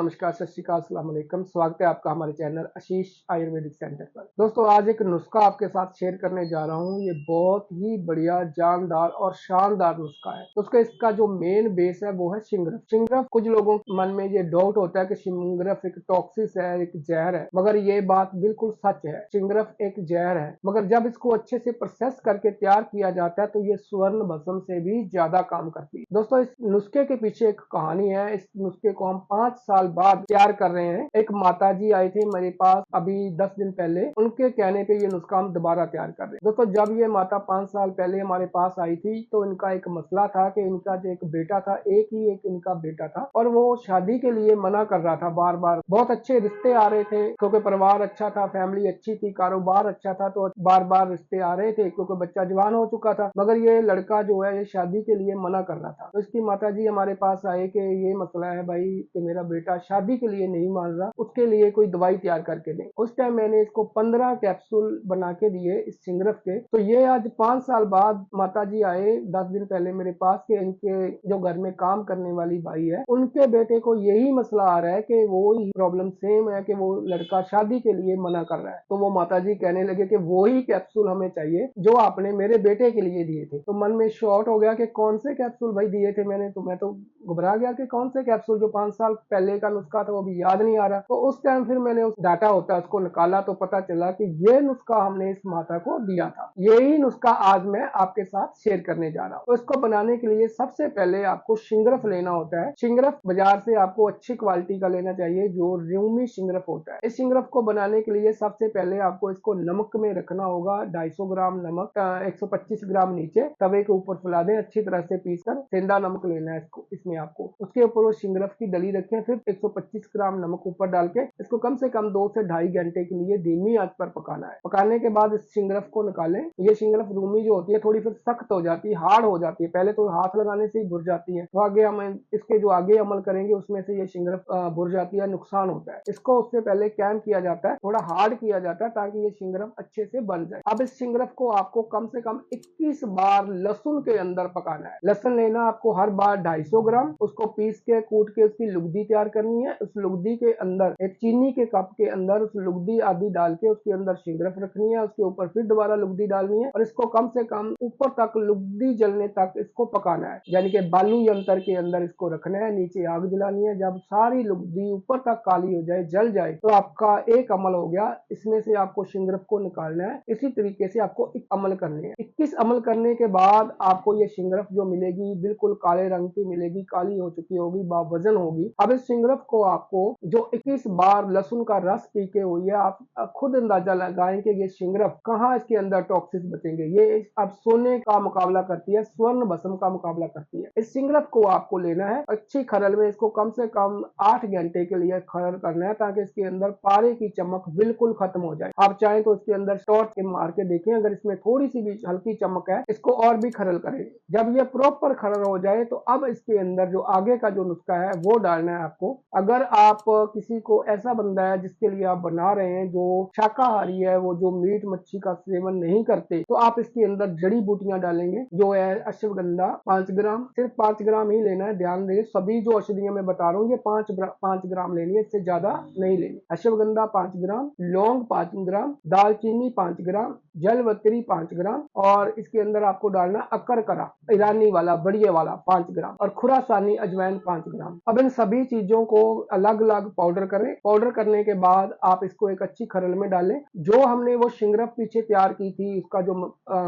नमस्कार, सत श्री अकाल, अस्सलाम वालेकुम। स्वागत है आपका हमारे चैनल आशीष आयुर्वेदिक सेंटर पर। दोस्तों, आज एक नुस्खा आपके साथ शेयर करने जा रहा हूँ। ये बहुत ही बढ़िया, जानदार और शानदार नुस्खा है। उसका इसका जो मेन बेस है वो है शिंगरफ। शिंगरफ, कुछ लोगों के मन में ये डाउट होता है कि शिंगरफ एक टॉक्सिस है, एक जहर है, मगर ये बात बिल्कुल सच है। शिंगरफ एक जहर है, मगर जब इसको अच्छे से प्रोसेस करके तैयार किया जाता है तो ये स्वर्ण भस्म से भी ज्यादा काम करती है। दोस्तों, इस नुस्खे के पीछे एक कहानी है। इस नुस्खे को हम 5 साल बाद तैयार कर रहे हैं। एक माताजी आई थी मेरे पास अभी 10 दिन पहले, उनके कहने पे ये नुस्खा हम दोबारा तैयार कर रहे हैं। दोस्तों, जब ये माता 5 साल पहले हमारे पास आई थी तो इनका एक मसला था कि इनका जो एक बेटा था, एक इनका बेटा था, और वो शादी के लिए मना कर रहा था बार बार। बहुत अच्छे रिश्ते आ रहे थे क्योंकि परिवार अच्छा था, फैमिली अच्छी थी, कारोबार अच्छा था, तो बार बार रिश्ते आ रहे थे क्योंकि बच्चा जवान हो चुका था। मगर ये लड़का जो है ये शादी के लिए मना कर रहा था। तो इसकी माताजी हमारे पास आए कि ये मसला है भाई कि मेरा बेटा शादी के लिए नहीं मान रहा, उसके लिए कोई दवाई तैयार करके दे। उस टाइम मैंने इसको 15 कैप्सूल बना के दिए इस सिंगरफ के। तो ये आज 5 साल बाद माताजी आए 10 दिन पहले मेरे पास कि इनके जो घर में काम करने वाली भाई है, उनके बेटे को यही मसला आ रहा है कि वो ही प्रॉब्लम सेम है कि वो लड़का शादी के लिए मना कर रहा है। तो वो माताजी कहने लगे कि वो ही कैप्सूल हमें चाहिए जो आपने मेरे बेटे के लिए दिए थे। तो मन में शॉर्ट हो गया कि कौन से कैप्सूल भाई दिए थे मैंने, तो मैं तो घबरा गया कि कौन से कैप्सूल, जो 5 साल पहले का नुस्खा था वो भी याद नहीं आ रहा। तो उस टाइम फिर मैंने उस डाटा होता है उसको निकाला तो पता चला कि ये नुस्खा हमने इस माता को दिया था। यही नुस्खा आज मैं आपके साथ शेयर करने जा रहा हूँ। तो इसको बनाने के लिए सबसे पहले आपको शिंगरफ लेना होता है। शिंगरफ बाजार से आपको अच्छी क्वालिटी का लेना चाहिए, जो रूमी शिंगरफ होता है। इस शिंगरफ को बनाने के लिए सबसे पहले आपको इसको नमक में रखना होगा। 250 ग्राम नमक, 125 ग्राम नीचे तवे के ऊपर फैला दें, अच्छी तरह से पीसकर सेंधा नमक लेना है इसको, इसमें आपको उसके ऊपर वो शिंगरफ की डली रखें। फिर 125 ग्राम नमक ऊपर डाल के इसको कम से कम 2 से ढाई घंटे के लिए धीमी आंच पर पकाना है। पकाने के बाद इस शिंगरफ को निकालें। ये शिंगरफ रूमी जो होती है थोड़ी फिर सख्त हो जाती है, हार्ड हो जाती है, पहले तो हाथ लगाने से ही भुर जाती है। तो आगे हम इसके जो आगे अमल करेंगे उसमें से ये शिंगरफ भुर जाती है, नुकसान होता है। इसको उससे पहले कैम किया जाता है, थोड़ा हार्ड किया जाता है ताकि ये शिंगरफ अच्छे से बन जाए। अब इस शिंगरफ को आपको कम से कम 21 बार लहसुन के अंदर पकाना है। लहसुन लेना आपको हर बार 250 ग्राम, उसको पीस के कूट के उसकी लुगदी तैयार करनी है। उस लुगदी के अंदर एक चीनी के कप के अंदर उस लुगदी आधी डाल के उसके अंदर शिंगरफ रखनी है, उसके ऊपर फिर दोबारा लुगदी डालनी है और इसको कम से कम ऊपर तक लुगदी जलने तक इसको पकाना है, यानी कि बालू यंत्र के अंदर इसको रखना है। नीचे आग जलानी है। जब सारी लुगदी ऊपर तक काली हो जाए, जल जाए, तो आपका एक अमल हो गया। इसमें से आपको शिंगरफ को निकालना है। इसी तरीके से आपको एक अमल करने हैं। 21 अमल करने के बाद आपको ये शिंगरफ जो मिलेगी बिल्कुल काले रंग की मिलेगी, काली हो चुकी होगी, बावजन होगी। अब इस शिंगरफ को आपको जो 21 बार लहसुन का रस पी के हुई है, आप खुद अंदाजा लगाएं कि ये शिंगरफ कहाँ इसके अंदर टॉक्सिस बचेंगे। ये अब सोने का मुकाबला करती है, स्वर्ण भस्म का मुकाबला करती है। इस शिंगरफ को आपको लेना है अच्छी खरल में, इसको कम से कम 8 घंटे के लिए खरल करना है ताकि इसके अंदर पारे की चमक बिल्कुल खत्म हो जाए। आप चाहें तो इसके अंदर टॉर्च के मार के देखें, अगर इसमें थोड़ी सी भी हल्की चमक है इसको और भी खरल करें। जब ये प्रॉपर खरल हो जाए तो अब इसके अंदर जो आगे का जो नुस्खा है वो डालना है आपको। अगर आप किसी को ऐसा बंदा है जिसके लिए आप बना रहे हैं जो शाकाहारी है, वो जो मीट मच्छी का सेवन नहीं करते, तो आप इसके अंदर जड़ी बूटियां डालेंगे, जो है अश्वगंधा 5 ग्राम, सिर्फ 5 ग्राम ही लेना है। ध्यान दें, सभी जो औषधियां मैं बता रहा हूँ ये 5 ग्राम लेनी है, इससे ज्यादा नहीं लेनी। अश्वगंधा 5 ग्राम, लौंग 5 ग्राम, दालचीनी 5 ग्राम, जलवत्री 5 ग्राम, और इसके अंदर आपको डालना अकरकरा ईरानी वाला बढ़िया वाला 5 ग्राम, और खुरासानी अजवाइन 5 ग्राम। अब इन सभी चीजों को अलग अलग पाउडर करें। पाउडर करने के बाद आप इसको एक अच्छी खरल में डालें। जो हमने वो शिंगरफ पीछे तैयार की थी, उसका जो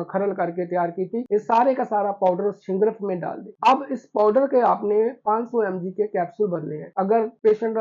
खरल करके तैयार की थी, ये सारे का सारा पाउडर उस शिंगरफ में डाल दें। अब इस पाउडर के आपने 500 mg के कैप्सूल भरने हैं। अगर पेशेंट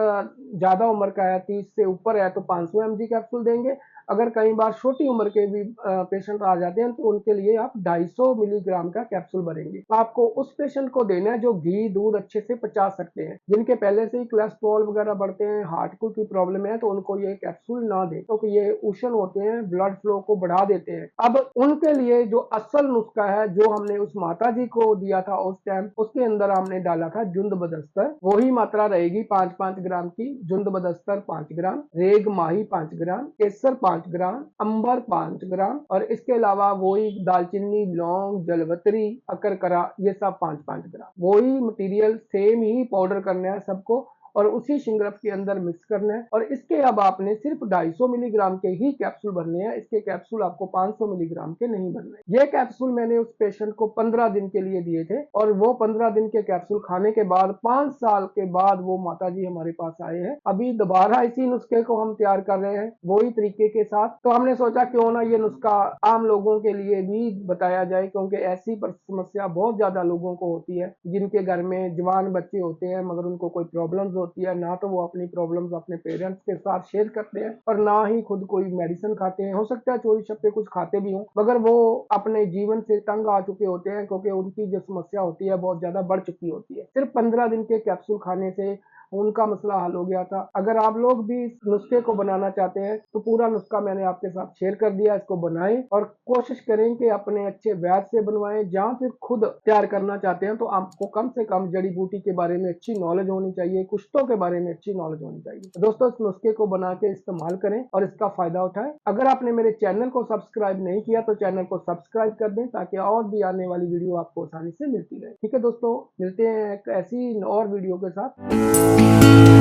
ज्यादा उम्र का है, 30 से ऊपर है, तो 500 mg कैप्सूल देंगे। अगर कई बार छोटी उम्र के भी पेशेंट आ जाते हैं तो उनके लिए आप 250 मिलीग्राम का कैप्सूल भरेंगे। आपको उस पेशेंट को देना है जो घी दूध अच्छे से पचा सकते हैं, जिनके पहले से ही कोलेस्ट्रॉल वगैरह बढ़ते हैं, हार्ट की प्रॉब्लम है, तो उनको ये कैप्सूल ना दें क्योंकि ये उष्ण होते हैं, ब्लड फ्लो को बढ़ा देते हैं। अब उनके लिए जो असल नुस्खा है जो हमने उस माता जी को दिया था उस टाइम, उसके अंदर हमने डाला था जुंद बदस्तर। वही मात्रा रहेगी 5-5 ग्राम की। जुंद बदस्तर 5 ग्राम, रेग माही 5 ग्राम, केसर 5 ग्राम, अंबर 5 ग्राम, और इसके अलावा वही दालचीनी, लौंग, जलवत्री, अकरकरा, ये सब 5-5 ग्राम। वही मटेरियल सेम ही पाउडर करना है सबको, और उसी शिंगरफ के अंदर मिक्स करना है। और इसके अब आपने सिर्फ 250 मिलीग्राम के ही कैप्सूल भरने हैं। इसके कैप्सूल आपको 500 मिलीग्राम के नहीं भरने। ये कैप्सूल मैंने उस पेशेंट को 15 दिन के लिए दिए थे और वो 15 दिन के कैप्सूल खाने के बाद 5 साल के बाद वो माताजी हमारे पास आए हैं। अभी दोबारा इसी नुस्खे को हम तैयार कर रहे हैं वही तरीके के साथ। तो हमने सोचा क्यों ना ये नुस्खा आम लोगों के लिए भी बताया जाए, क्योंकि ऐसी समस्या बहुत ज्यादा लोगों को होती है जिनके घर में जवान बच्चे होते हैं मगर उनको कोई प्रॉब्लम्स होती है, ना तो वो अपनी प्रॉब्लम्स अपने पेरेंट्स के साथ शेयर करते हैं और ना ही खुद कोई मेडिसिन खाते हैं। हो सकता है चोरी छप्पे कुछ खाते भी हों मगर वो अपने जीवन से तंग आ चुके होते हैं क्योंकि उनकी जो समस्या होती है बहुत ज्यादा बढ़ चुकी होती है। सिर्फ 15 दिन के कैप्सूल खाने से उनका मसला हल हो गया था। अगर आप लोग भी इस नुस्खे को बनाना चाहते हैं तो पूरा नुस्खा मैंने आपके साथ शेयर कर दिया। इसको बनाएं और कोशिश करें कि अपने अच्छे वैद्य से बनवाएं। जहां फिर खुद तैयार करना चाहते हैं तो आपको कम से कम जड़ी बूटी के बारे में अच्छी नॉलेज होनी चाहिए, कुश्तों के बारे में अच्छी नॉलेज होनी चाहिए। तो दोस्तों इस नुस्खे को बना के इस्तेमाल करें और इसका फायदा उठाएं। अगर आपने मेरे चैनल को सब्सक्राइब नहीं किया तो चैनल को सब्सक्राइब कर दें ताकि और भी आने वाली वीडियो आपको आसानी से मिलती रहे। ठीक है दोस्तों, मिलते हैं एक ऐसी और वीडियो के साथ।